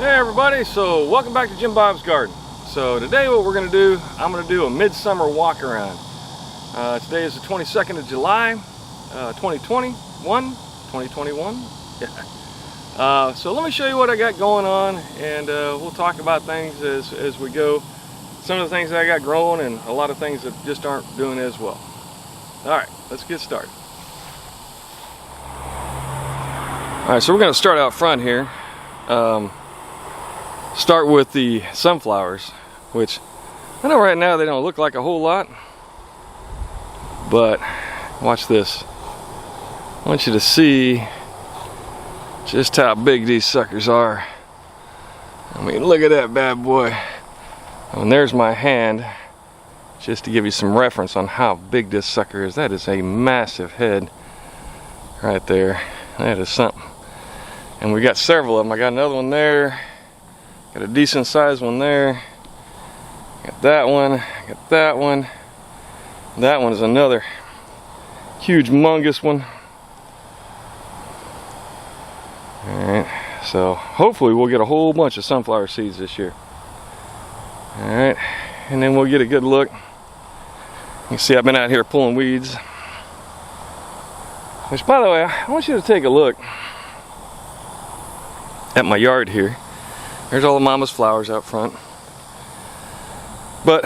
Hey everybody, so welcome back to Jim Bob's Garden. So today what we're going to do, I'm going to do a midsummer walk around. Today is the 22nd of July, 2021. Yeah. So let me show you what I got going on, and we'll talk about things as we go. Some of the things that I got growing and a lot of things that just aren't doing as well. Alright, let's get started. Alright, so we're going to start out front here. Start with the sunflowers, which I know right now they don't look like a whole lot, but watch this. I want you to see just how big these suckers are. I mean, look at that bad boy. And there's my hand, just to give you some reference on how big this sucker is. That is a massive head right there. That is something. And we got several of them. I got another one there. Got a decent sized one there. Got that one. Got that one. That one is another huge, humongous one. Alright, so hopefully we'll get a whole bunch of sunflower seeds this year. Alright, and then we'll get a good look. You can see I've been out here pulling weeds. Which, by the way, I want you to take a look at my yard here. There's all the mama's flowers out front. But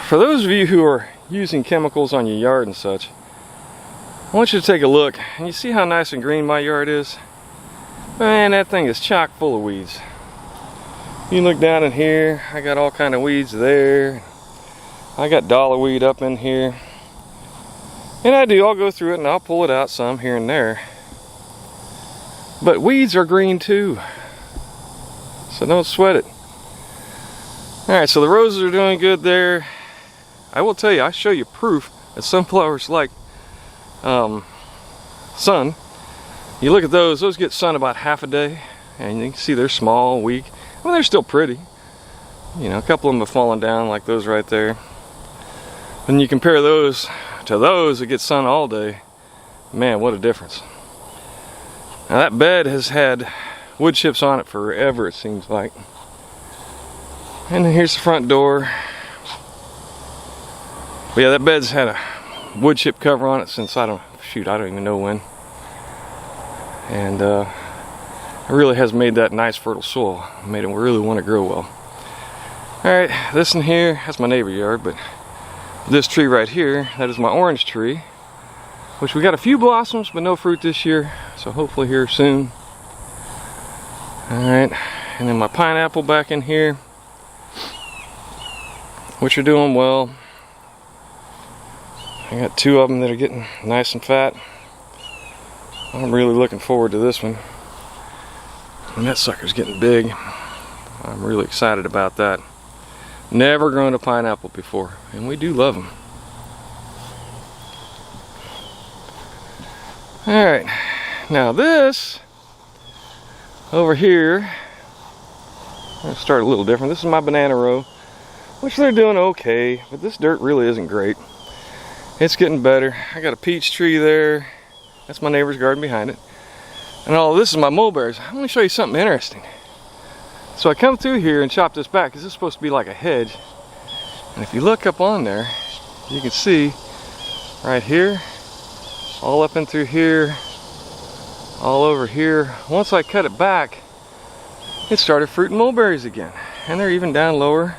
for those of you who are using chemicals on your yard and such, I want you to take a look, and you see how nice and green my yard is? Man, that thing is chock full of weeds. You look down in here, I got all kind of weeds there. I got dollarweed up in here. And I'll go through it and I'll pull it out some here and there. But weeds are green too, so don't sweat it. Alright, so the roses are doing good there. I will tell you, I show you proof that sunflowers like sun. You look at those get sun about half a day, and you can see they're small, weak. I mean, they're still pretty. You know, a couple of them have fallen down like those right there. Then you compare those to those that get sun all day. Man, what a difference. Now that bed has had wood chips on it forever, it seems like. And then here's the front door. But yeah, that bed's had a wood chip cover on it since I don't even know when. And it really has made that nice fertile soil. Made it really want to grow well. Alright, this in here, that's my neighbor yard, but this tree right here, that is my orange tree, which we got a few blossoms but no fruit this year, so hopefully here soon. Alright, and then my pineapple back in here, which are doing well. I got two of them that are getting nice and fat. I'm really looking forward to this one. And that sucker's getting big. I'm really excited about that. Never grown a pineapple before, and we do love them. Alright, now this over here, I'm going to start a little different. This is my banana row, which they're doing okay, but this dirt really isn't great. It's getting better. I got a peach tree there. That's my neighbor's garden behind it. And all this is my mulberries. I'm going to show you something interesting. So I come through here and chop this back because this is supposed to be like a hedge. And if you look up on there, you can see right here, all up and through here, all over here. Once I cut it back, it started fruiting mulberries again. And they're even down lower.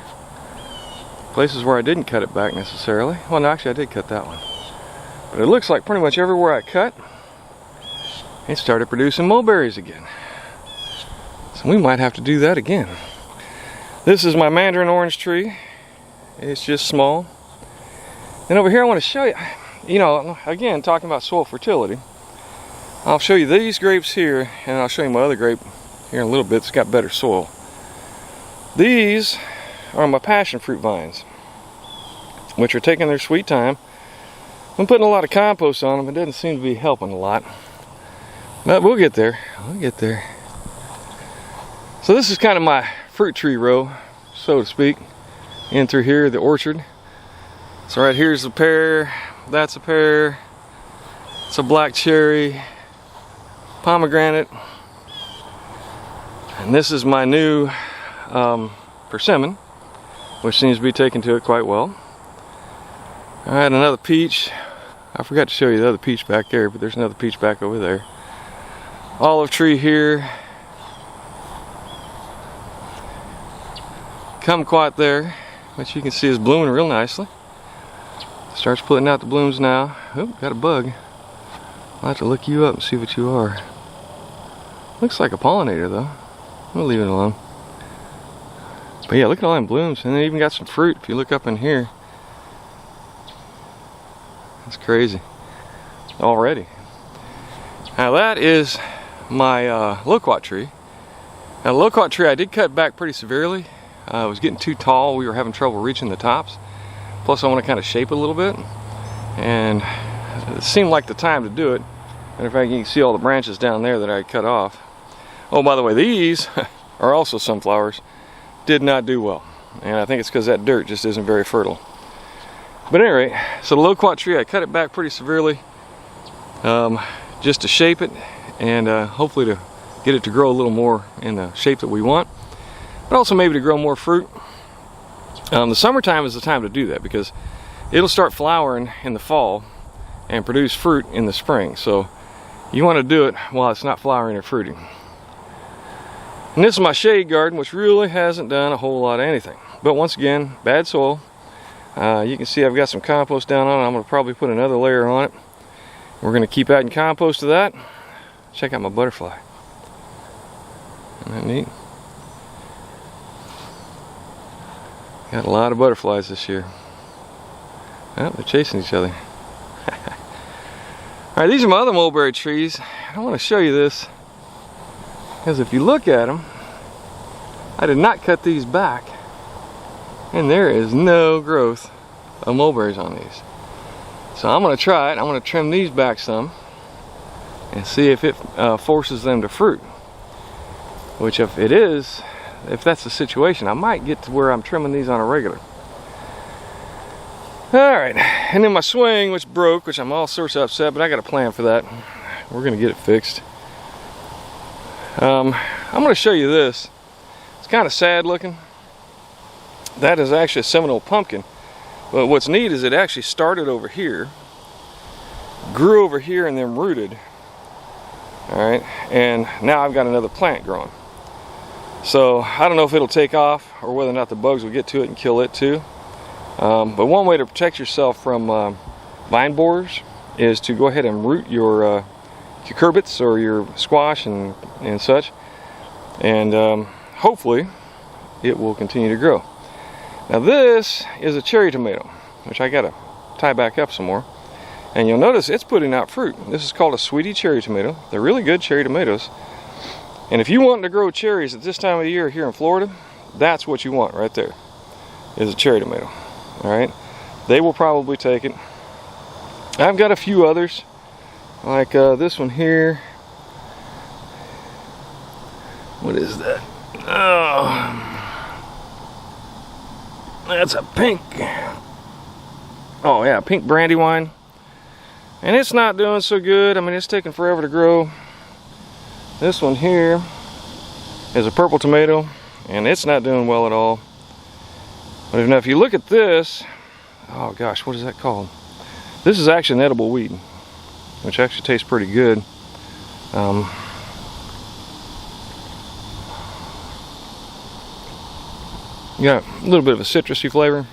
Places where I didn't cut it back necessarily. Well, no, actually I did cut that one. But it looks like pretty much everywhere I cut, it started producing mulberries again. So we might have to do that again. This is my mandarin orange tree. It's just small. And over here I want to show you, again, talking about soil fertility. I'll show you these grapes here, and I'll show you my other grape here in a little bit. It's got better soil. These are my passion fruit vines, which are taking their sweet time. I'm putting a lot of compost on them. It doesn't seem to be helping a lot. But we'll get there. We'll get there. So this is kind of my fruit tree row, so to speak. In through here, the orchard. So right here's a pear. That's a pear. It's a black cherry. Pomegranate. And this is my new persimmon, which seems to be taking to it quite well. Alright, another peach. I forgot to show you the other peach back there, but there's another peach back over there. Olive tree here. Kumquat there, which you can see is blooming real nicely. Starts putting out the blooms now. Oh, got a bug. I'll have to look you up and see what you are. Looks like a pollinator though. We'll leave it alone. But yeah, look at all them blooms. And they even got some fruit if you look up in here. That's crazy. Already. Now that is my loquat tree. Now the loquat tree I did cut back pretty severely. It was getting too tall. We were having trouble reaching the tops. Plus I want to kind of shape it a little bit. And it seemed like the time to do it. And in fact, you can see all the branches down there that I cut off. Oh, by the way, these are also sunflowers. Did not do well. And I think it's because that dirt just isn't very fertile. But anyway, so the loquat tree, I cut it back pretty severely just to shape it and hopefully to get it to grow a little more in the shape that we want. But also maybe to grow more fruit. The summertime is the time to do that because it'll start flowering in the fall and produce fruit in the spring. So you want to do it while it's not flowering or fruiting. And this is my shade garden, which really hasn't done a whole lot of anything. But once again, bad soil. You can see I've got some compost down on it. I'm going to probably put another layer on it. We're going to keep adding compost to that. Check out my butterfly. Isn't that neat? Got a lot of butterflies this year. Oh, they're chasing each other. Alright, these are my other mulberry trees. I want to show you this because if you look at them, I did not cut these back and there is no growth of mulberries on these. So I'm going to try it. I'm going to trim these back some and see if it forces them to fruit. Which if it is, if that's the situation, I might get to where I'm trimming these on a regular. Alright, and then my swing, which broke, which I'm all sorts of upset, but I got a plan for that. We're going to get it fixed. I'm going to show you this. It's kind of sad looking. That is actually a Seminole pumpkin. But what's neat is it actually started over here, grew over here, and then rooted. Alright, and now I've got another plant growing. So I don't know if it'll take off or whether or not the bugs will get to it and kill it too. But one way to protect yourself from vine borers is to go ahead and root your cucurbits or your squash and such, and hopefully it will continue to grow. Now this is a cherry tomato, which I gotta tie back up some more, and you'll notice it's putting out fruit. This is called a sweetie cherry tomato. They're really good cherry tomatoes, and if you want to grow cherries at this time of the year here in Florida, that's what you want right there, is a cherry tomato. Alright, they will probably take it. I've got a few others, like this one here. What is that? Oh, that's a pink. Oh yeah, pink brandywine. And it's not doing so good. I mean, it's taking forever to grow. This one here is a purple tomato, and it's not doing well at all. But if you look at this, oh gosh, what is that called? This is actually an edible weed, which actually tastes pretty good. Got a little bit of a citrusy flavor.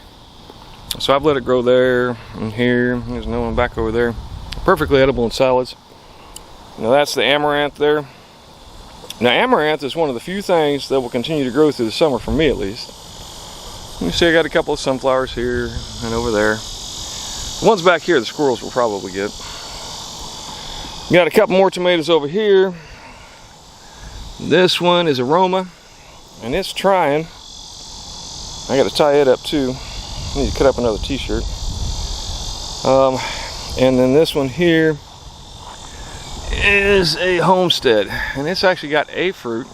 So I've let it grow there and here. There's another one back over there. Perfectly edible in salads. Now that's the amaranth there. Now amaranth is one of the few things that will continue to grow through the summer, for me at least. You see I got a couple of sunflowers here and over there. The ones back here the squirrels will probably get. Got a couple more tomatoes over here. This one is aroma, and it's trying. I got to tie it up too. I need to cut up another t-shirt. And then this one here is a homestead, and it's actually got a fruit,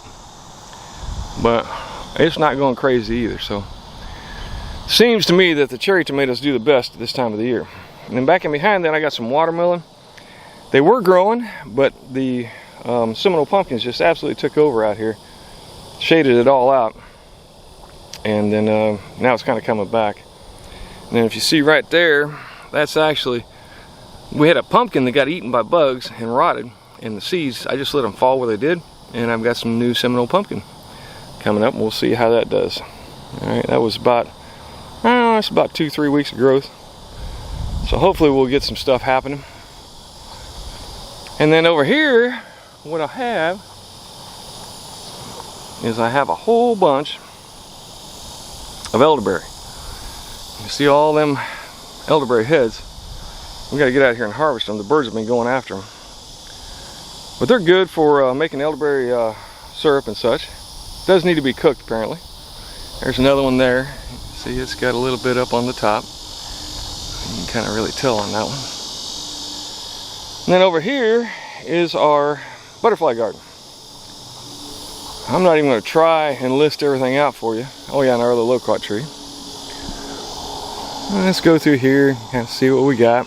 but it's not going crazy either. So seems to me that the cherry tomatoes do the best at this time of the year. And then back in behind that I got some watermelon. They were growing, but the Seminole pumpkins just absolutely took over out here. shaded it all out, and then now it's kind of coming back. And then if you see right there, that's actually, we had a pumpkin that got eaten by bugs and rotted, and the seeds, I just let them fall where they did, and I've got some new Seminole pumpkin coming up, and we'll see how that does. Alright, that was about, it's about 2-3 weeks of growth. So hopefully we'll get some stuff happening. And then over here, what I have is I have a whole bunch of elderberry. You see all them elderberry heads. We got to get out here and harvest them. The birds have been going after them. But they're good for making elderberry syrup and such. It does need to be cooked apparently. There's another one there. See, it's got a little bit up on the top. You can kind of really tell on that one. And then over here is our butterfly garden. I'm not even going to try and list everything out for you. Oh yeah, and our other locust tree. Let's go through here and kind of see what we got.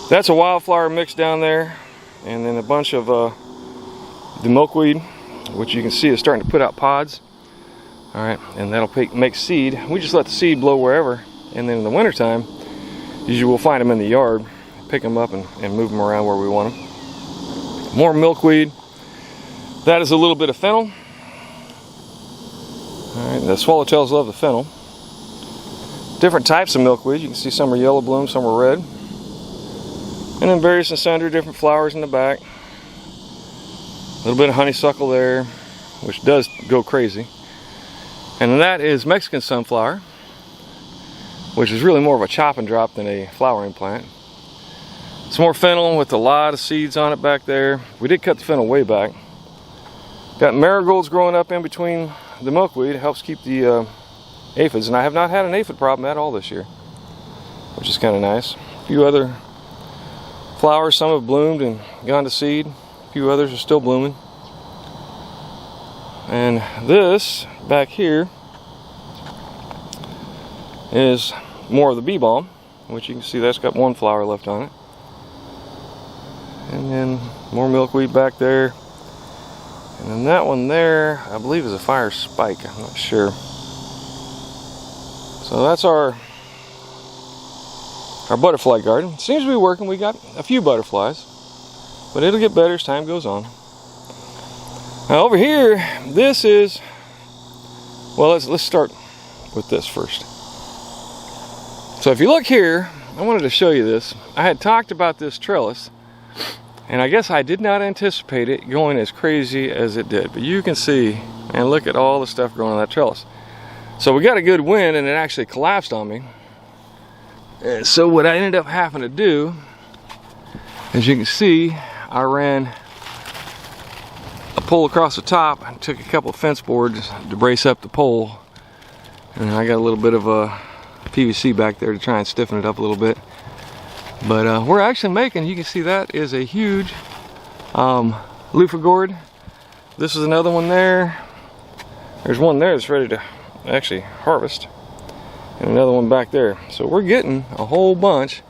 That's a wildflower mix down there, and then a bunch of the milkweed, which you can see is starting to put out pods. Alright, and that'll make seed. We just let the seed blow wherever, and then in the wintertime, usually we'll find them in the yard, pick them up and move them around where we want them. More milkweed. That is a little bit of fennel. Alright, the swallowtails love the fennel. Different types of milkweed. You can see some are yellow bloom, some are red. And then various and sundry different flowers in the back. A little bit of honeysuckle there, which does go crazy. And then that is Mexican sunflower, which is really more of a chop and drop than a flowering plant. Some more fennel with a lot of seeds on it back there. We did cut the fennel way back. Got marigolds growing up in between the milkweed. It helps keep the aphids, and I have not had an aphid problem at all this year, which is kind of nice. A few other flowers, some have bloomed and gone to seed. A few others are still blooming. And this back here is more of the bee balm, which you can see that's got one flower left on it. And then more milkweed back there. And then that one there, I believe, is a fire spike. I'm not sure. So that's our butterfly garden. It seems to be working. We got a few butterflies, but it'll get better as time goes on. Now over here, this is, well, let's start with this first. So if you look here, I wanted to show you this. I had talked about this trellis, and I guess I did not anticipate it going as crazy as it did. But you can see, and look at all the stuff growing on that trellis. So we got a good wind, and it actually collapsed on me. And so what I ended up having to do, as you can see, I ran a pole across the top and took a couple of fence boards to brace up the pole. And I got a little bit of a PVC back there to try and stiffen it up a little bit. But we're actually making, you can see that is a huge loofah gourd. This is another one there. There's one there that's ready to actually harvest. And another one back there. So we're getting a whole bunch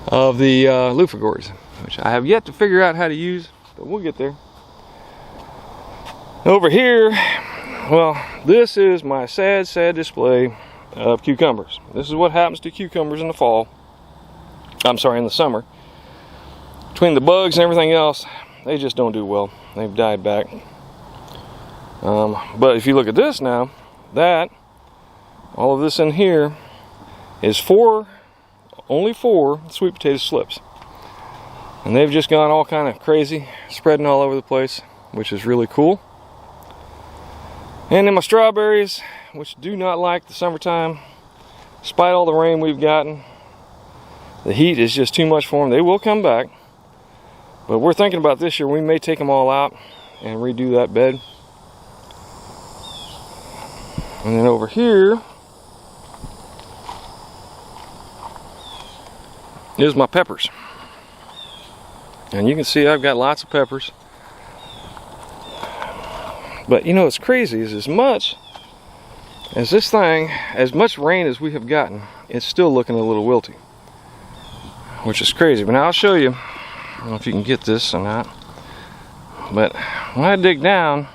of the loofah gourds, which I have yet to figure out how to use, but we'll get there. Over here, well, this is my sad display of cucumbers. This is what happens to cucumbers in the fall. I'm sorry, in the summer. Between the bugs and everything else, they just don't do well. They've died back. But if you look at this now, all of this in here is only four sweet potato slips. And they've just gone all kind of crazy, spreading all over the place, which is really cool. And then my strawberries, which do not like the summertime, despite all the rain we've gotten. The heat is just too much for them. They will come back. But we're thinking about this year, we may take them all out and redo that bed. And then over here is my peppers. And you can see I've got lots of peppers. But you know what's crazy is as much as this thing, as much rain as we have gotten, it's still looking a little wilty, which is crazy. But now I'll show you. I don't know if you can get this or not. But when I dig down,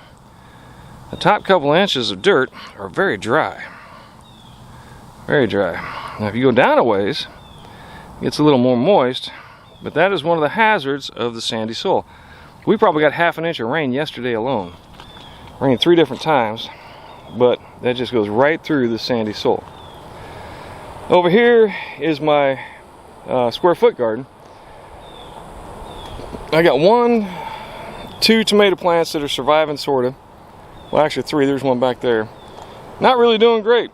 The top couple inches of dirt are very dry. Very dry. Now if you go down a ways, it gets a little more moist, but that is one of the hazards of the sandy soil. We probably got half an inch of rain yesterday alone. Rained 3 different times, but that just goes right through the sandy soil. Over here is my square foot garden. I got 2 tomato plants that are surviving, sort of. Well, actually 3. There's one back there. Not really doing great.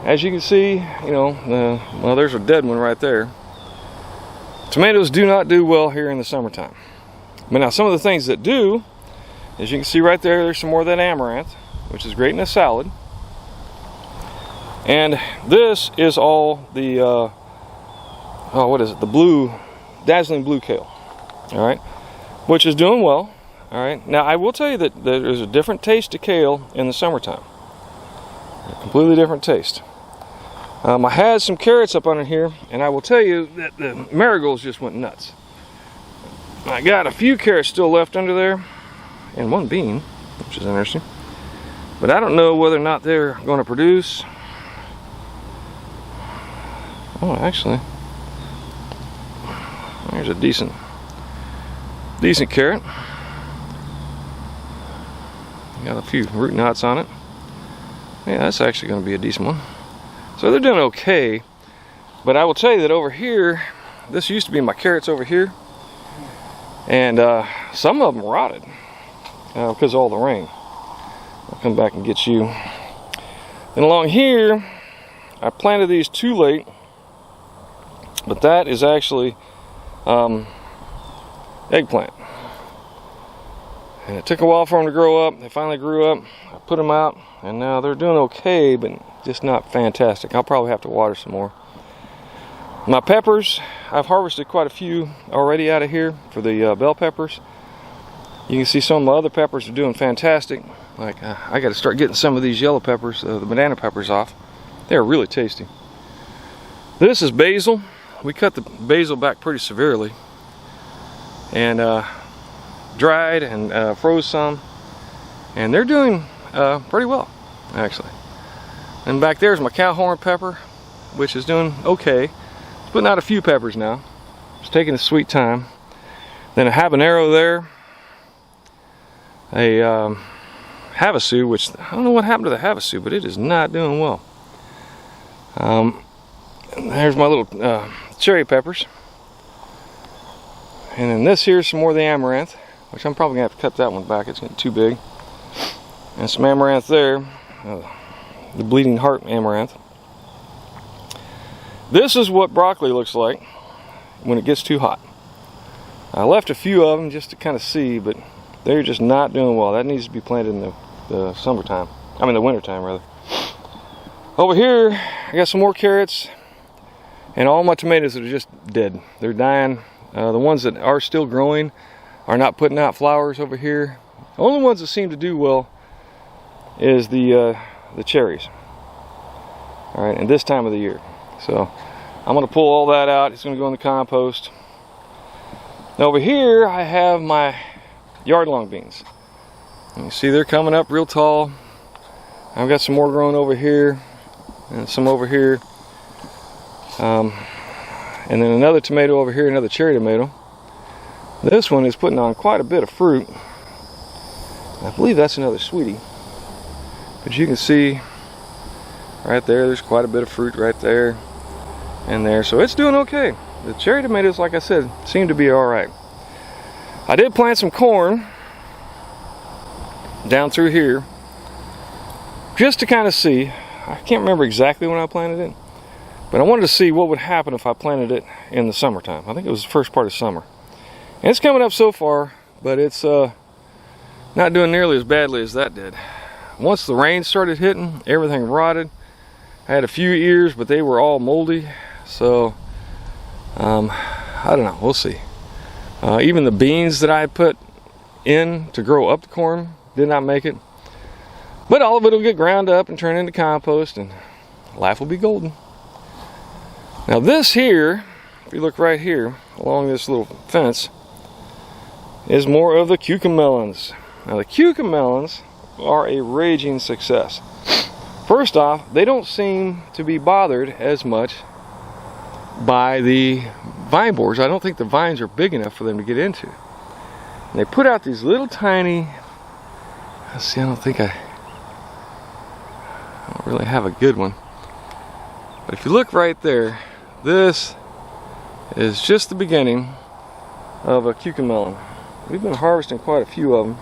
As you can see, you know, well, there's a dead one right there. Tomatoes do not do well here in the summertime. But now some of the things that do, as you can see right there, there's some more of that amaranth, which is great in a salad. And this is all the, what is it? The blue, dazzling blue kale. All right, which is doing well. All right. Now I will tell you that there's a different taste to kale in the summertime. A completely different taste. I had some carrots up under here, and I will tell you that the marigolds just went nuts. I got a few carrots still left under there, and 1 bean, which is interesting. But I don't know whether or not they're going to produce. Oh, actually, there's a decent carrot. Got a few root knots on it. Yeah, that's actually going to be a decent one. So they're doing okay, but I will tell you that over here, this used to be my carrots over here, and some of them rotted because of all the rain. I'll come back and get you. And along here, I planted these too late, but that is actually eggplant. And it took a while for them to grow up. They finally grew up. I put them out, and now they're doing okay, but just not fantastic. I'll probably have to water some more. My peppers, I've harvested quite a few already out of here for the bell peppers. You can see some of my other peppers are doing fantastic. Like I got to start getting some of these yellow peppers, the banana peppers, off. They're really tasty. This is basil. We cut the basil back pretty severely, and dried and froze some, and they're doing pretty well, actually. And back there's my cowhorn pepper, which is doing okay. It's putting out a few peppers now. It's taking its sweet time. Then a habanero there, a havasu, which I don't know what happened to the havasu, but it is not doing well. And there's my little cherry peppers, and then this here's some more of the amaranth, which I'm probably gonna have to cut that one back. It's getting too big. And some amaranth there, the bleeding heart amaranth. This is what broccoli looks like when it gets too hot. I left a few of them just to kind of see, but they're just not doing well. That needs to be planted in the summertime. I mean the wintertime, rather. Over here, I got some more carrots, and all my tomatoes are just dead. They're dying. The ones that are still growing are not putting out flowers over here. The only ones that seem to do well is the cherries. All right, and this time of the year. So I'm going to pull all that out. It's going to go in the compost. Now over here I have my yard long beans. And you see they're coming up real tall. I've got some more growing over here and some over here. And then another tomato over here, another cherry tomato. This one is putting on quite a bit of fruit. I believe that's another sweetie. But you can see right there, there's quite a bit of fruit right there and there. So it's doing okay. The cherry tomatoes, like I said, seem to be alright. I did plant some corn down through here just to kind of see. I can't remember exactly when I planted it, but I wanted to see what would happen if I planted it in the summertime. I think it was the first part of summer. And it's coming up so far, but it's not doing nearly as badly as that did. Once the rain started hitting, everything rotted. I had a few ears, but they were all moldy. So, I don't know, we'll see. Even the beans that I put in to grow up the corn did not make it. But all of it will get ground up and turned into compost, and life will be golden. Now this here, if you look right here along this little fence, is more of the cucamelons. Now the cucamelons are a raging success. First off, they don't seem to be bothered as much by the vine borers. I don't think the vines are big enough for them to get into. And they put out these little tiny, let's see, I don't really have a good one. But if you look right there, this is just the beginning of a cucamelon. We've been harvesting quite a few of them.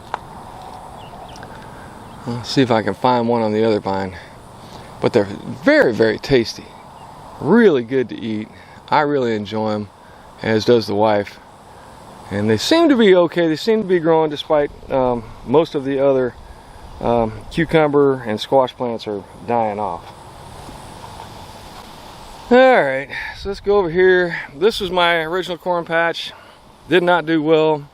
Let's see if I can find one on the other vine. But they're very, very tasty. Really good to eat. I really enjoy them, as does the wife. And they seem to be okay. They seem to be growing despite most of the other cucumber and squash plants are dying off. Alright, so let's go over here. This was my original corn patch. Did not do well.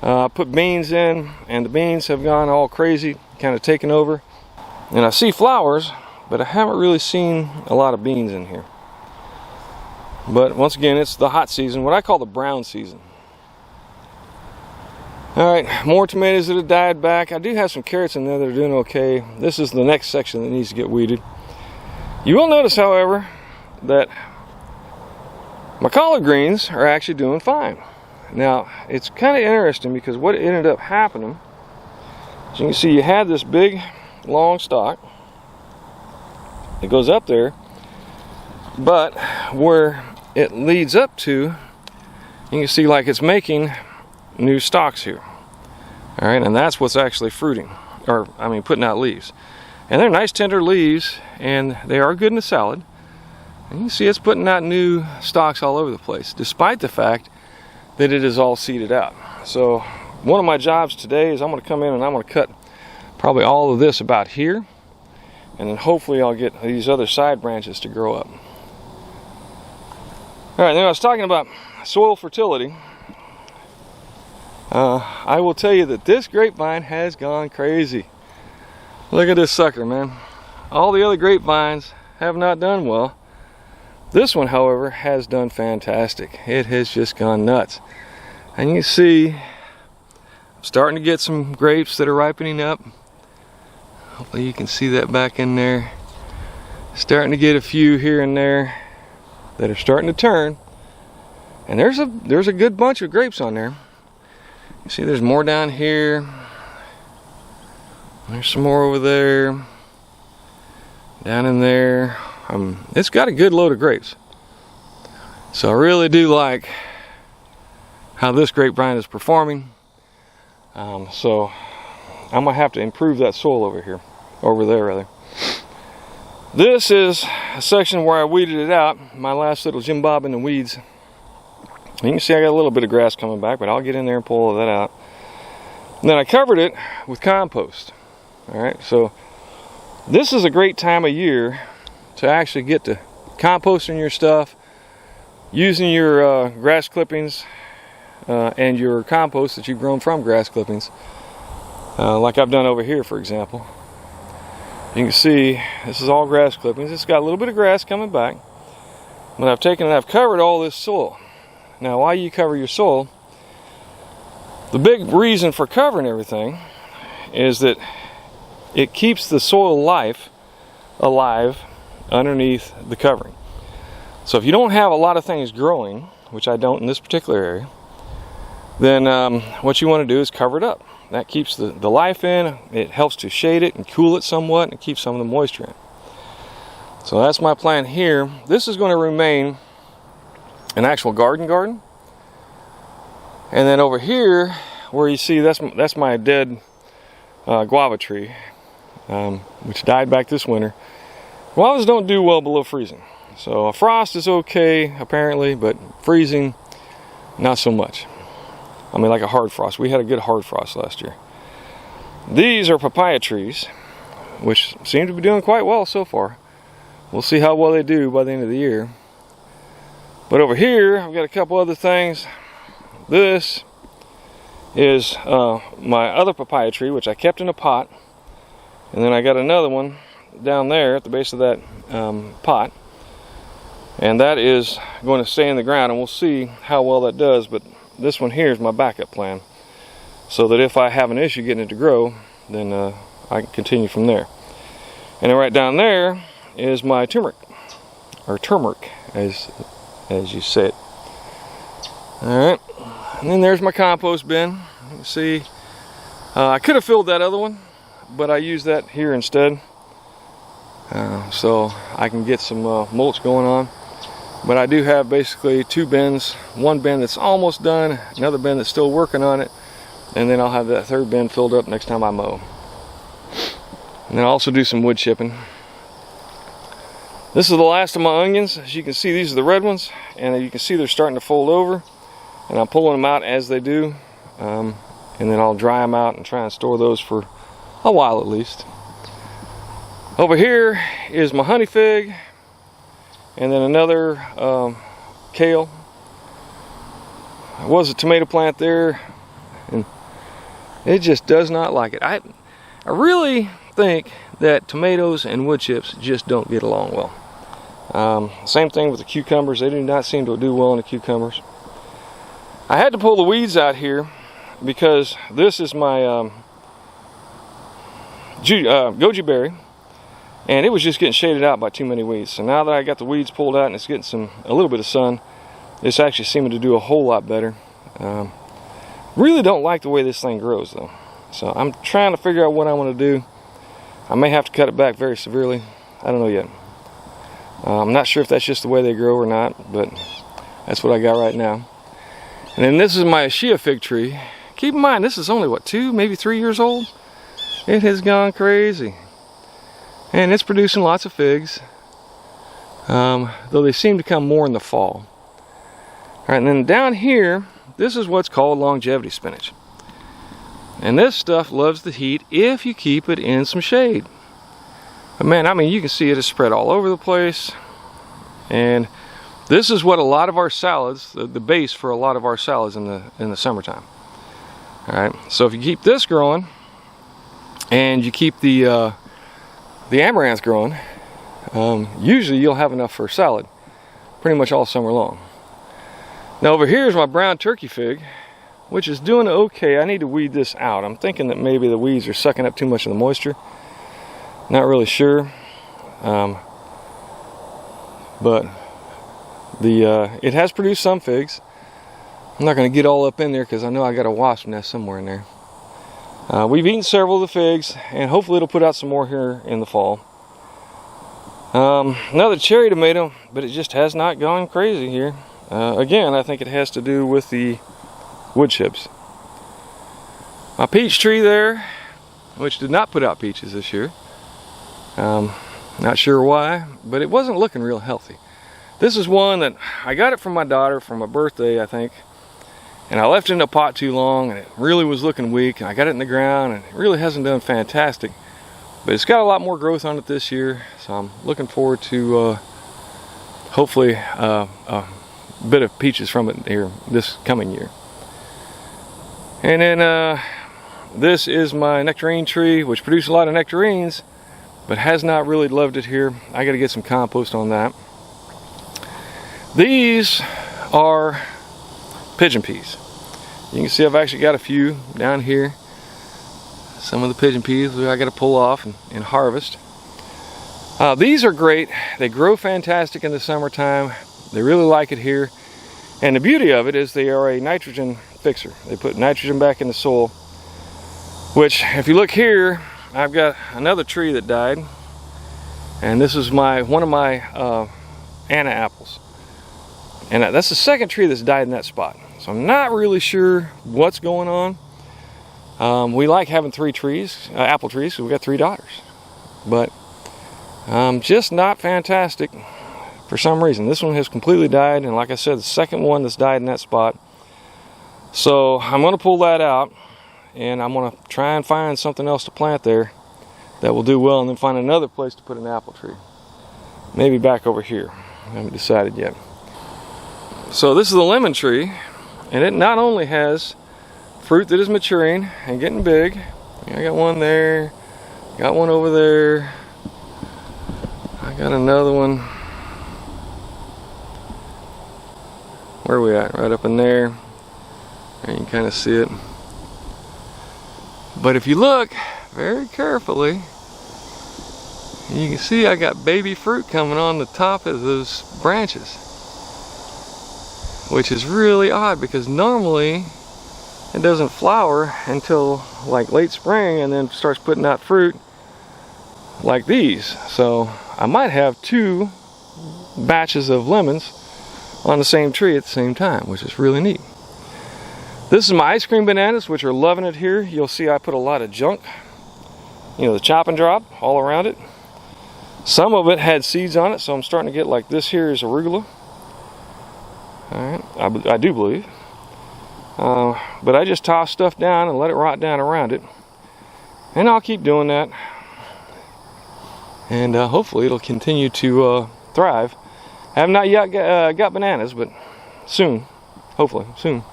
I put beans in, and the beans have gone all crazy, kind of taken over. And I see flowers, but I haven't really seen a lot of beans in here. But once again, it's the hot season, what I call the brown season. Alright, more tomatoes that have died back. I do have some carrots in there that are doing okay. This is the next section that needs to get weeded. You will notice, however, that my collard greens are actually doing fine. Now, it's kind of interesting because what ended up happening, as you can see, you had this big, long stalk. It goes up there, but where it leads up to, you can see like it's making new stalks here. Alright, and that's what's actually fruiting, or I mean putting out leaves. And they're nice tender leaves, and they are good in the salad. And you can see it's putting out new stalks all over the place, despite the fact that it is all seeded out. So one of my jobs today is I'm going to come in and I'm going to cut probably all of this about here, and then hopefully I'll get these other side branches to grow up. Alright, now I was talking about soil fertility. I will tell you that this grapevine has gone crazy. Look at this sucker, man. All the other grapevines have not done well. This one, however, has done fantastic. It has just gone nuts. And you can see, I'm starting to get some grapes that are ripening up. Hopefully you can see that back in there. Starting to get a few here and there that are starting to turn. And there's a good bunch of grapes on there. You see there's more down here. There's some more over there. Down in there. It's got a good load of grapes. So I really do like how this grapevine is performing. So I'm gonna have to improve that soil over there rather. This is a section where I weeded it out, my last little Jim Bob in the weeds. You can see I got a little bit of grass coming back, but I'll get in there and pull all that out. And then I covered it with compost. Alright, so this is a great time of year to actually get to composting your stuff, using your grass clippings and your compost that you've grown from grass clippings, like I've done over here, for example. You can see this is all grass clippings. It's got a little bit of grass coming back, but I've taken and I've covered all this soil. Now, while you cover your soil, the big reason for covering everything is that it keeps the soil life alive underneath the covering. So if you don't have a lot of things growing, which I don't in this particular area, then what you want to do is cover it up. That keeps the life in, it helps to shade it and cool it somewhat, and it keeps some of the moisture in. So that's my plan here. This is going to remain an actual garden. And then over here, where you see that's my dead guava tree, which died back this winter. Guavas don't do well below freezing. So a frost is okay, apparently, but freezing, not so much. I mean, like a hard frost. We had a good hard frost last year. These are papaya trees, which seem to be doing quite well so far. We'll see how well they do by the end of the year. But over here, I've got a couple other things. This is my other papaya tree, which I kept in a pot. And then I got another one down there at the base of that pot. And that is going to stay in the ground, and we'll see how well that does. But this one here is my backup plan. so that if I have an issue getting it to grow, then I can continue from there. And then right down there is my turmeric, or turmeric as you say it. Alright, and then there's my compost bin. You can see I could have filled that other one, but I used that here instead, so I can get some mulch going on. But I do have basically two bins, one bin that's almost done, another bin that's still working on it, and then I'll have that third bin filled up next time I mow. And then I'll also do some wood chipping. This is the last of my onions. As you can see, these are the red ones, and you can see they're starting to fold over, and I'm pulling them out as they do, and then I'll dry them out and try and store those for a while at least. Over here is my honey fig, and then another kale. There was a tomato plant there, and it just does not like it. I really think that tomatoes and wood chips just don't get along well. Same thing with the cucumbers. They do not seem to do well in the cucumbers. I had to pull the weeds out here because this is my goji berry, and it was just getting shaded out by too many weeds. So now that I got the weeds pulled out and it's getting a little bit of sun, it's actually seeming to do a whole lot better. Really don't like the way this thing grows though. So I'm trying to figure out what I want to do. I may have to cut it back very severely. I don't know yet. I'm not sure if that's just the way they grow or not, but that's what I got right now. And then this is my Shia fig tree. Keep in mind, this is only what, 2, maybe 3 years old? It has gone crazy. And it's producing lots of figs, though they seem to come more in the fall. Alright, and then down here, this is what's called longevity spinach. And this stuff loves the heat if you keep it in some shade. But man, I mean, you can see it is spread all over the place. And this is what a lot of our salads, the base for a lot of our salads in the summertime. Alright, so if you keep this growing, and you keep the amaranth growing, usually you'll have enough for a salad pretty much all summer long. Now over here is my brown turkey fig, which is doing okay. I need to weed this out. I'm thinking that maybe the weeds are sucking up too much of the moisture. Not really sure, but it has produced some figs. I'm not going to get all up in there because I know I got a wasp nest somewhere in there. We've eaten several of the figs, and hopefully it'll put out some more here in the fall. Another cherry tomato, but it just has not gone crazy here. Again, I think it has to do with the wood chips. My peach tree there, which did not put out peaches this year. Not sure why, but it wasn't looking real healthy. This is one that I got it from my daughter for my birthday, I think. And I left it in a pot too long, and it really was looking weak. And I got it in the ground, and it really hasn't done fantastic. But it's got a lot more growth on it this year, so I'm looking forward to hopefully a bit of peaches from it here this coming year. And then this is my nectarine tree, which produced a lot of nectarines, but has not really loved it here. I got to get some compost on that. These are pigeon peas. You can see I've actually got a few down here. Some of the pigeon peas I got to pull off and harvest. These are great. They grow fantastic in the summertime. They really like it here. And the beauty of it is they are a nitrogen fixer. They put nitrogen back in the soil, which if you look here, I've got another tree that died. And this is one of my Anna apples. And that's the second tree that's died in that spot. So I'm not really sure what's going on. We like having 3 trees, apple trees, so we got 3 daughters. But just not fantastic for some reason. This one has completely died, and like I said, the second one that's died in that spot. So I'm going to pull that out, and I'm going to try and find something else to plant there that will do well, and then find another place to put an apple tree. Maybe back over here. I haven't decided yet. So this is the lemon tree, and it not only has fruit that is maturing and getting big. I got one there, got one over there, I got another one. Where are we at? Right up in there. And you can kind of see it. But if you look very carefully, you can see I got baby fruit coming on the top of those branches, which is really odd because normally it doesn't flower until like late spring and then starts putting out fruit like these. So I might have 2 batches of lemons on the same tree at the same time, which is really neat. This is my ice cream bananas, which are loving it here. You'll see I put a lot of junk, you know, the chop and drop all around it. Some of it had seeds on it, so I'm starting to get like this here is arugula. Alright, I do believe. But I just toss stuff down and let it rot down around it. And I'll keep doing that. And hopefully it'll continue to thrive. I have not yet got bananas, but soon. Hopefully, soon.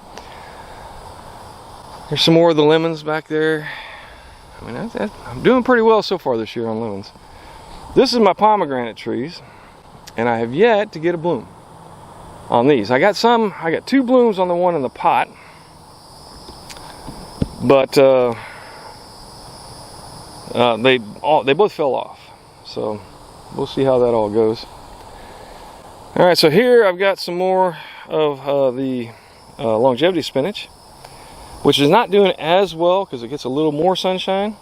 There's some more of the lemons back there. I mean, I'm doing pretty well so far this year on lemons. This is my pomegranate trees, and I have yet to get a bloom on these. I got 2 blooms on the one in the pot, but they both fell off. So we'll see how that all goes. All right, so here I've got some more of the longevity spinach, which is not doing as well because it gets a little more sunshine,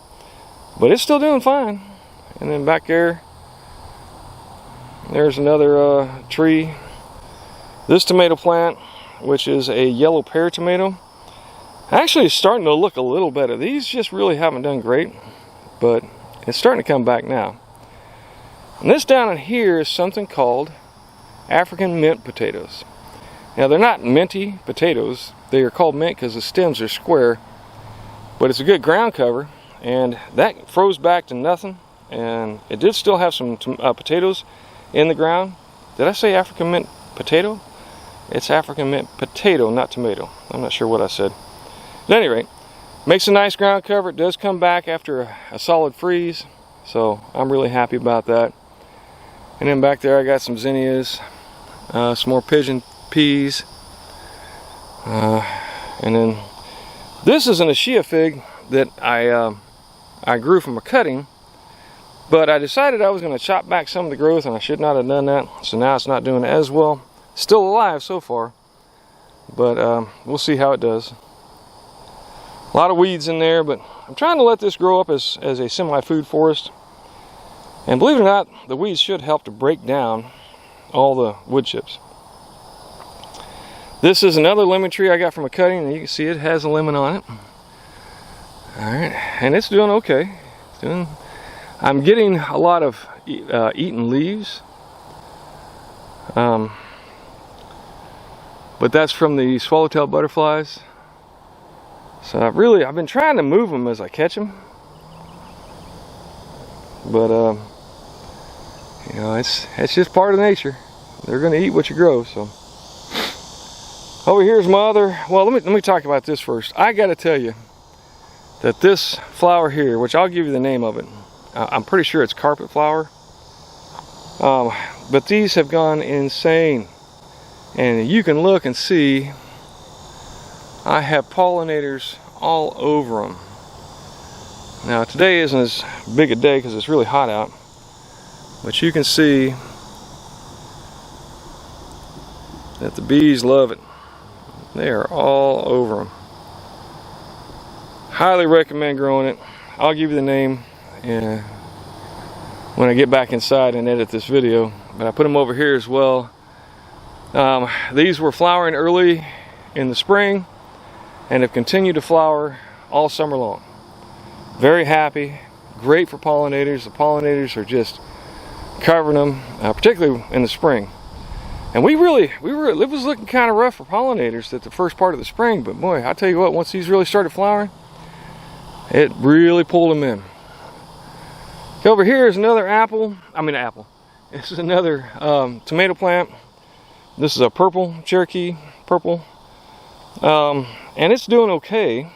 but it's still doing fine. And then back there's another tree. This tomato plant, which is a yellow pear tomato, actually is starting to look a little better. These just really haven't done great, but it's starting to come back now. And this down in here is something called African mint potatoes. Now they're not minty potatoes. They are called mint because the stems are square, but it's a good ground cover, and that froze back to nothing. And it did still have some potatoes in the ground. Did I say African mint potato? It's African mint potato, not tomato. I'm not sure what I said. At any rate, makes a nice ground cover. It does come back after a solid freeze, so I'm really happy about that. And then back there I got some zinnias, some more pigeon peas, and then this is an acacia fig that I grew from a cutting. But I decided I was going to chop back some of the growth, and I should not have done that. So now it's not doing as well. Still alive so far, but we'll see how it does. A lot of weeds in there, but I'm trying to let this grow up as a semi-food forest. And believe it or not, the weeds should help to break down all the wood chips. This is another lemon tree I got from a cutting, and you can see it has a lemon on it. Alright, and it's doing okay. I'm getting a lot of eaten leaves, but that's from the swallowtail butterflies. So I've been trying to move them as I catch them, but you know, it's just part of nature. They're going to eat what you grow. So over here's my other. Well, let me talk about this first. I got to tell you that this flower here, which I'll give you the name of it. I'm pretty sure it's carpet flower, but these have gone insane, and you can look and see I have pollinators all over them. Now today isn't as big a day because it's really hot out, but you can see that the bees love it. They are all over them. Highly recommend growing it. I'll give you the name when I get back inside and edit this video, but I put them over here as well. These were flowering early in the spring and have continued to flower all summer long. Very happy, great for pollinators. The pollinators are just covering them, particularly in the spring. And it was looking kind of rough for pollinators at the first part of the spring, but boy, I tell you what, once these really started flowering, it really pulled them in. Over here is another This is another tomato plant. This is a purple, Cherokee purple. And it's doing okay.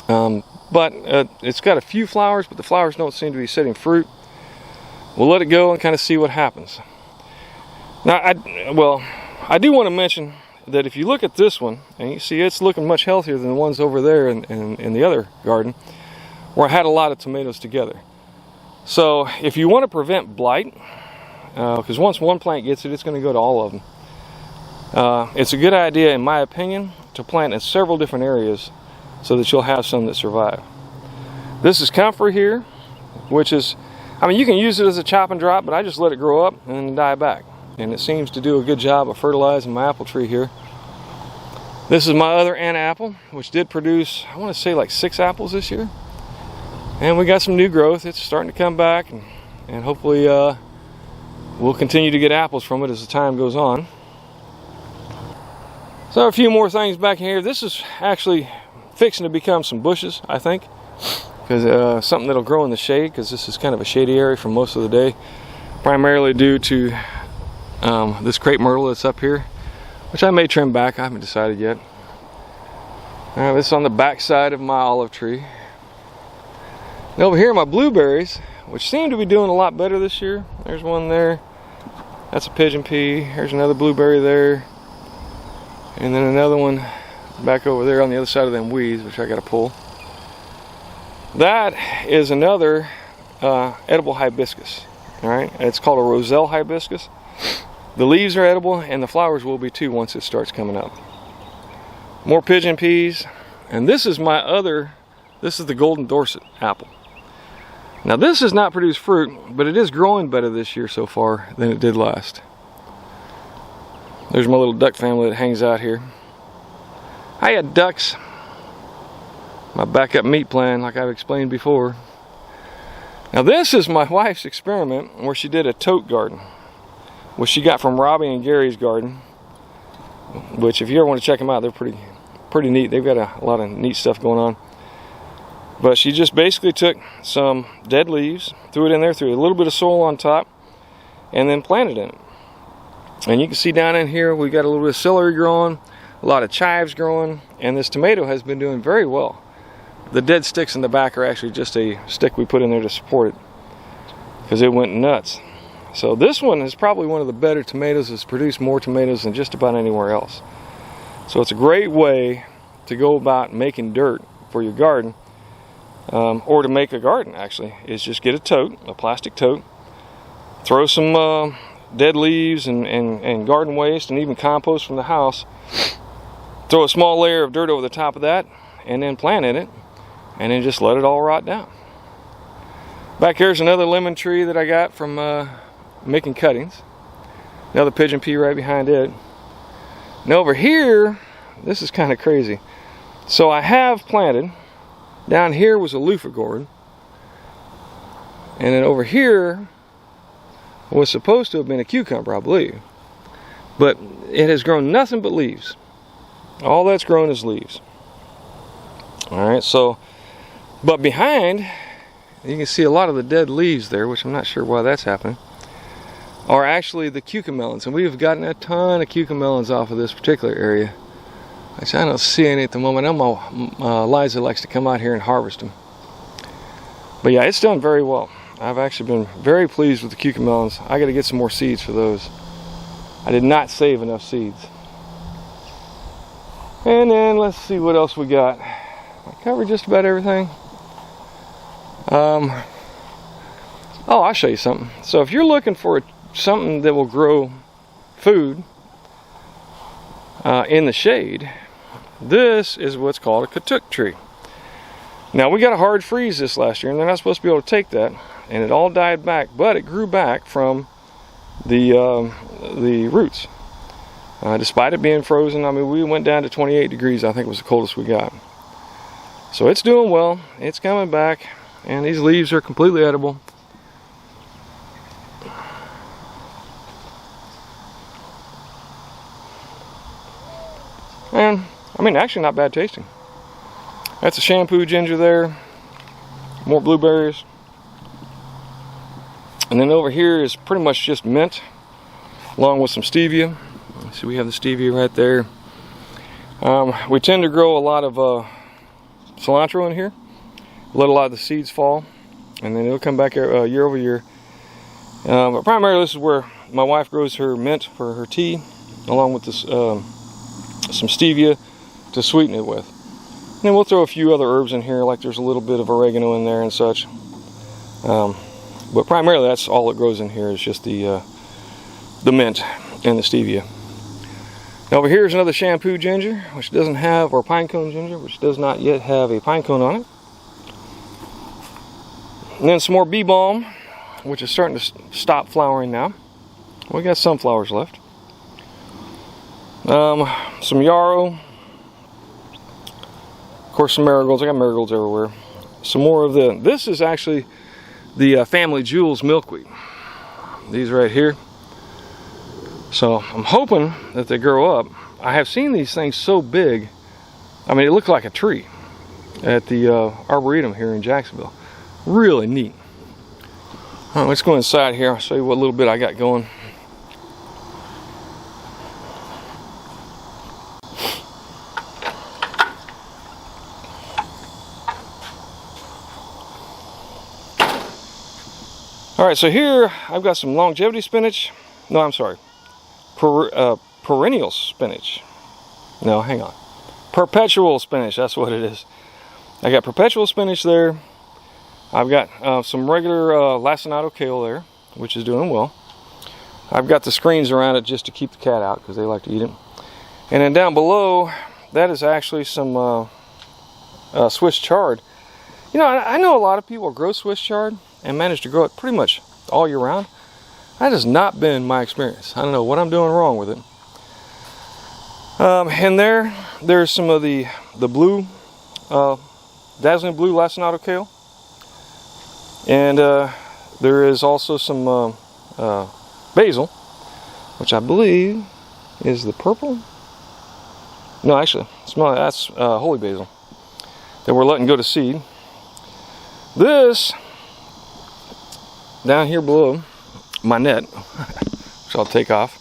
But it's got a few flowers, but the flowers don't seem to be setting fruit. We'll let it go and kind of see what happens. Now, I do want to mention, that if you look at this one, and you see it's looking much healthier than the ones over there in the other garden, where I had a lot of tomatoes together. So if you want to prevent blight, because once one plant gets it, it's going to go to all of them. It's a good idea, in my opinion, to plant in several different areas so that you'll have some that survive. This is comfrey here, which is, I mean, you can use it as a chop and drop, but I just let it grow up and then die back. And it seems to do a good job of fertilizing my apple tree here. This is my other Anna apple, which did produce, I want to say like 6 apples this year. And we got some new growth. It's starting to come back, and hopefully we'll continue to get apples from it as the time goes on. So a few more things back here. This is actually fixing to become some bushes, I think, because something that'll grow in the shade, because this is kind of a shady area for most of the day, primarily due to this crepe myrtle that's up here, which I may trim back. I haven't decided yet. This is on the back side of my olive tree. And over here, my blueberries, which seem to be doing a lot better this year. There's one there. That's a pigeon pea. There's another blueberry there. And then another one back over there on the other side of them weeds, which I got to pull. That is another edible hibiscus. All right, it's called a roselle hibiscus. The leaves are edible, and the flowers will be too once it starts coming up. More pigeon peas, and this is my other. This is the golden Dorset apple. Now this has not produced fruit, but it is growing better this year so far than it did last. There's my little duck family that hangs out here. I had ducks, my backup meat plan, like I've explained before. Now this is my wife's experiment where she did a tote garden, which she got from Robbie and Gary's garden, which if you ever want to check them out, they're pretty neat. They've got a lot of neat stuff going on. But she just basically took some dead leaves, threw it in there, threw a little bit of soil on top, and then planted in it. And you can see down in here, we got a little bit of celery growing, a lot of chives growing, and this tomato has been doing very well. The dead sticks in the back are actually just a stick we put in there to support it, because it went nuts. So this one is probably one of the better tomatoes. It's produced more tomatoes than just about anywhere else. So it's a great way to go about making dirt for your garden. Or to make a garden, actually, is just get a tote, a plastic tote, throw some dead leaves and garden waste and even compost from the house, throw a small layer of dirt over the top of that, and then plant in it, and then just let it all rot down. Back here's another lemon tree that I got from making cuttings. Another pigeon pea right behind it. And over here, this is kind of crazy. So I have planted. Down here was a loofah gourd, and then over here was supposed to have been a cucumber, I believe, but it has grown nothing but leaves. All that's grown is leaves. Alright, so, but behind, you can see a lot of the dead leaves there, which I'm not sure why that's happening, are actually the cucamelons, and we've gotten a ton of cucamelons off of this particular area. Which I don't see any at the moment. I know Liza likes to come out here and harvest them. But yeah, it's done very well. I've actually been very pleased with the cucamelons. I got to get some more seeds for those. I did not save enough seeds. And then let's see what else we got. I covered just about everything. Oh, I'll show you something. So if you're looking for something that will grow food in the shade, this is what's called a katuk tree. Now we got a hard freeze this last year, and they're not supposed to be able to take that, and it all died back, but it grew back from the roots. Despite it being frozen, I mean, we went down to 28 degrees, I think was the coldest we got. So it's doing well, it's coming back, and these leaves are completely edible. And I mean, actually not bad tasting. That's a shampoo ginger there. More blueberries. And then over here is pretty much just mint, along with some stevia. See, we have the stevia right there. We tend to grow a lot of cilantro in here. Let a lot of the seeds fall, and then it'll come back year over year. But primarily this is where my wife grows her mint for her tea, along with this some stevia to sweeten it with. And then we'll throw a few other herbs in here, like there's a little bit of oregano in there and such. But primarily that's all that grows in here is just the mint and the stevia. Now over here is another shampoo ginger, which doesn't have, or pine cone ginger, which does not yet have a pine cone on it. And then some more bee balm, which is starting to stop flowering now. We got some flowers left. Some yarrow. Of course, some marigolds. I got marigolds everywhere. Some more of this is actually the Family Jewels milkweed. These right here. So I'm hoping that they grow up. I have seen these things so big. I mean, it looked like a tree at the Arboretum here in Jacksonville. Really neat. All right, let's go inside here. I'll show you what little bit I got going. All right, so here I've got some longevity spinach. No, I'm sorry. Perennial spinach. No, hang on. Perpetual spinach, that's what it is. I got perpetual spinach there. I've got some regular lacinato kale there, which is doing well. I've got the screens around it just to keep the cat out because they like to eat it. And then down below, that is actually some Swiss chard. You know, I know a lot of people grow Swiss chard and manage to grow it pretty much all year round. That has not been my experience. I don't know what I'm doing wrong with it. And there's some of the blue, dazzling blue lacinato kale. And there is also some basil, which I believe is the purple. No, actually, that's holy basil that we're letting go to seed. This down here below my net, which I'll take off.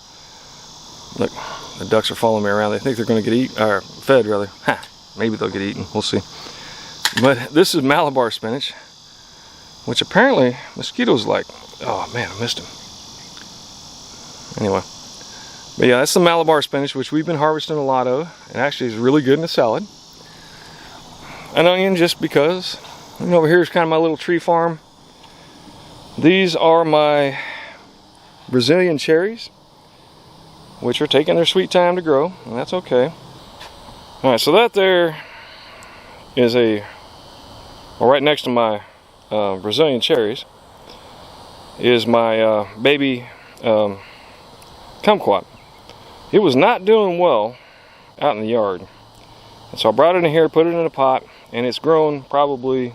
Look, the ducks are following me around. They think they're going to get fed rather. Ha, maybe they'll get eaten. We'll see. But this is Malabar spinach, which apparently mosquitoes like. Oh man, I missed him. Anyway, but yeah, that's the Malabar spinach, which we've been harvesting a lot of. It actually is really good in a salad. An onion, just because. And over here is kind of my little tree farm. These are my Brazilian cherries, which are taking their sweet time to grow, and that's okay. Alright, so that there is right next to my Brazilian cherries is my baby kumquat. It was not doing well out in the yard. And so I brought it in here, put it in a pot, and it's grown probably,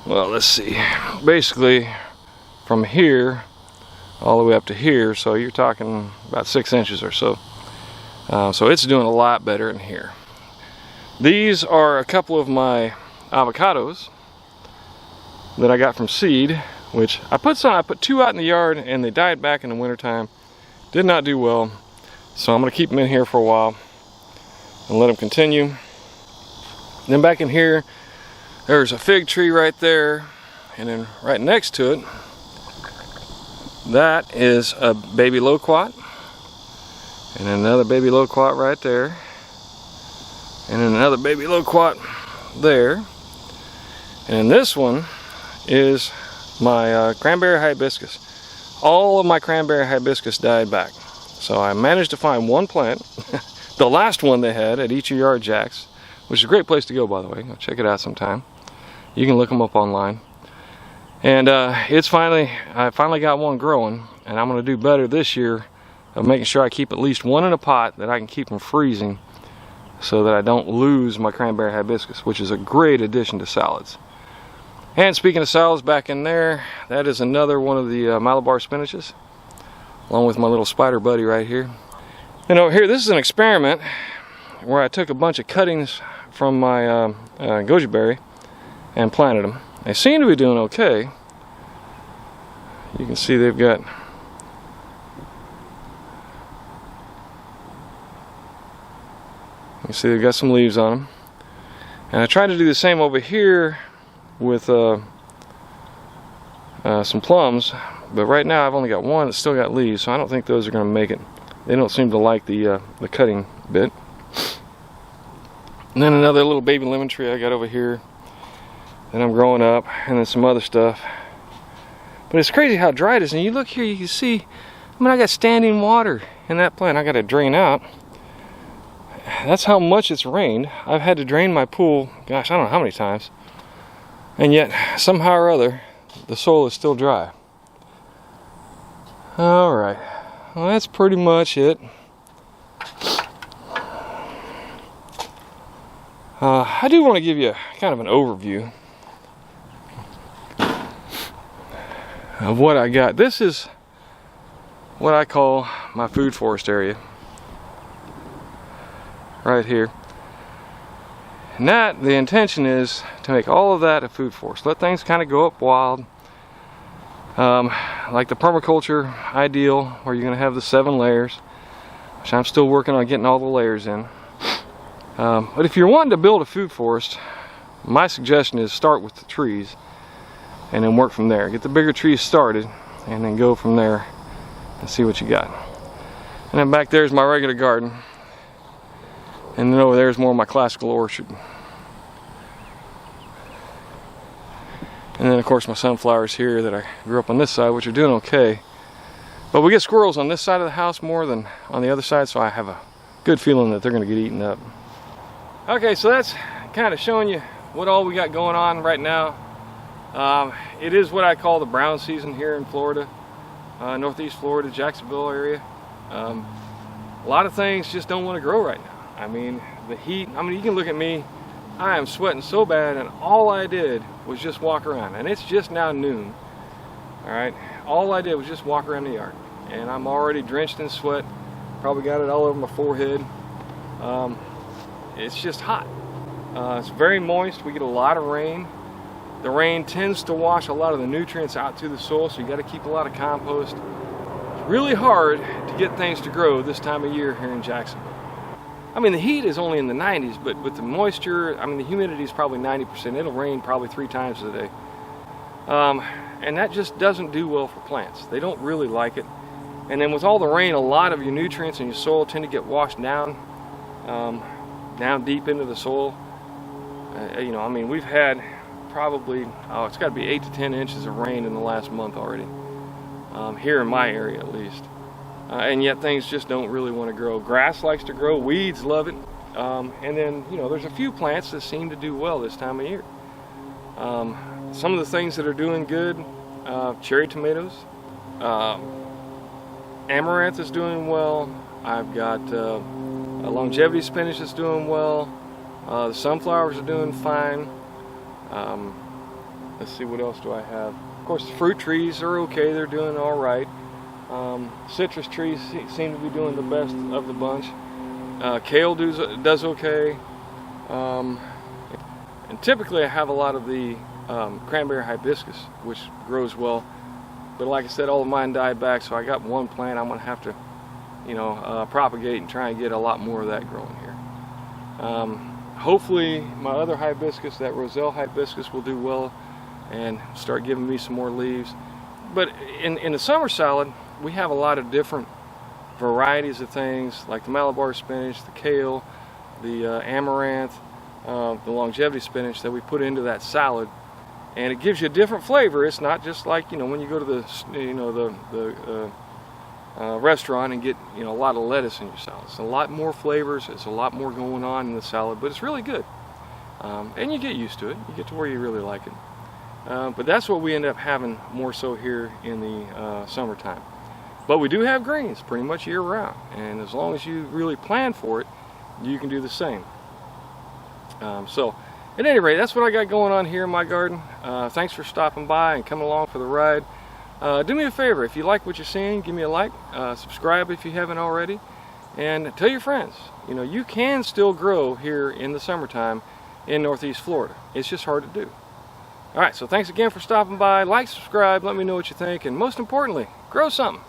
well, let's see, basically from here all the way up to here, so you're talking about 6 inches or so. So it's doing a lot better in here. These are a couple of my avocados that I got from seed, which I put 2 out in the yard and they died back in the wintertime. Did not do well, so I'm going to keep them in here for a while and let them continue. Then back in here, there's a fig tree right there, and then right next to it, that is a baby loquat, and another baby loquat right there, and then another baby loquat there, and this one is my cranberry hibiscus. All of my cranberry hibiscus died back, so I managed to find one plant, the last one they had at Eat Your Yard Jack's, which is a great place to go, by the way. Go check it out sometime. You can look them up online. And I finally got one growing, and I'm going to do better this year of making sure I keep at least one in a pot that I can keep from freezing so that I don't lose my cranberry hibiscus, which is a great addition to salads. And speaking of salads, back in there, that is another one of the Malabar spinaches, along with my little spider buddy right here. And over here, this is an experiment where I took a bunch of cuttings from my goji berry and planted them. They seem to be doing okay. You can see they've got some leaves on them. And I tried to do the same over here with some plums, but right now I've only got one that's still got leaves, so I don't think those are going to make it. They don't seem to like the cutting bit. And then another little baby lemon tree I got over here that I'm growing up, and then some other stuff. But it's crazy how dry it is. And you look here, you can see, I mean, I got standing water in that plant. I got to drain out. That's how much it's rained. I've had to drain my pool, gosh, I don't know how many times. And yet, somehow or other, the soil is still dry. Alright, well, that's pretty much it. I do want to give you kind of an overview of what I got. This is what I call my food forest area right here. And that, the intention is to make all of that a food forest. Let things kind of go up wild. Like the permaculture ideal, where you're going to have the 7 layers, which I'm still working on getting all the layers in. But if you're wanting to build a food forest, my suggestion is start with the trees and then work from there. Get the bigger trees started and then go from there and see what you got. And then back there's my regular garden. And then over there's more of my classical orchard. And then of course my sunflowers here that I grew up on this side, which are doing okay. But we get squirrels on this side of the house more than on the other side, so I have a good feeling that they're going to get eaten up. Okay, so that's kind of showing you what all we got going on right now. It is what I call the brown season here in Florida, Northeast Florida, Jacksonville area. A lot of things just don't want to grow right now. I mean, the heat, I mean, you can look at me, I am sweating so bad, and all I did was just walk around. And it's just now noon, all right? All I did was just walk around the yard. And I'm already drenched in sweat, probably got it all over my forehead. It's just hot. It's very moist. We get a lot of rain. The rain tends to wash a lot of the nutrients out to the soil, so you got to keep a lot of compost. It's really hard to get things to grow this time of year here in Jacksonville. I mean, the heat is only in the 90s, but with the moisture, I mean, the humidity is probably 90%. It'll rain probably 3 times a day. And that just doesn't do well for plants. They don't really like it. And then with all the rain, a lot of your nutrients in your soil tend to get washed down, down deep into the soil. You know, I mean, we've had probably, oh, it's got to be 8 to 10 inches of rain in the last month already, here in my area at least. And yet things just don't really want to grow. Grass likes to grow, weeds love it. And then, you know, there's a few plants that seem to do well this time of year. Some of the things that are doing good, cherry tomatoes, amaranth is doing well. I've got a longevity spinach that's doing well. The sunflowers are doing fine. Let's see, what else do I have? Of course, the fruit trees are okay. They're doing all right. Citrus trees seem to be doing the best of the bunch. Kale does okay. And typically I have a lot of the cranberry hibiscus, which grows well. But like I said, all of mine died back, so I got one plant I'm going to have to, you know, propagate and try and get a lot more of that growing here. Hopefully my other hibiscus, that Roselle hibiscus, will do well and start giving me some more leaves. But in the summer salad, we have a lot of different varieties of things, like the Malabar spinach, the kale, the amaranth, the longevity spinach that we put into that salad, and it gives you a different flavor. It's not just like, you know, when you go to the, you know, the restaurant and get, you know, a lot of lettuce in your salad. It's a lot more flavors. It's a lot more going on in the salad, but it's really good. And you get used to it. You get to where you really like it. But that's what we end up having more so here in the summertime. But we do have greens pretty much year round, and as long as you really plan for it, you can do the same. So at any rate, that's what I got going on here in my garden. Thanks for stopping by and coming along for the ride. Do me a favor, if you like what you're seeing, give me a like, subscribe if you haven't already, and tell your friends. You know, you can still grow here in the summertime in Northeast Florida. It's just hard to do. Alright, so thanks again for stopping by. Like, subscribe, let me know what you think, and most importantly, grow something.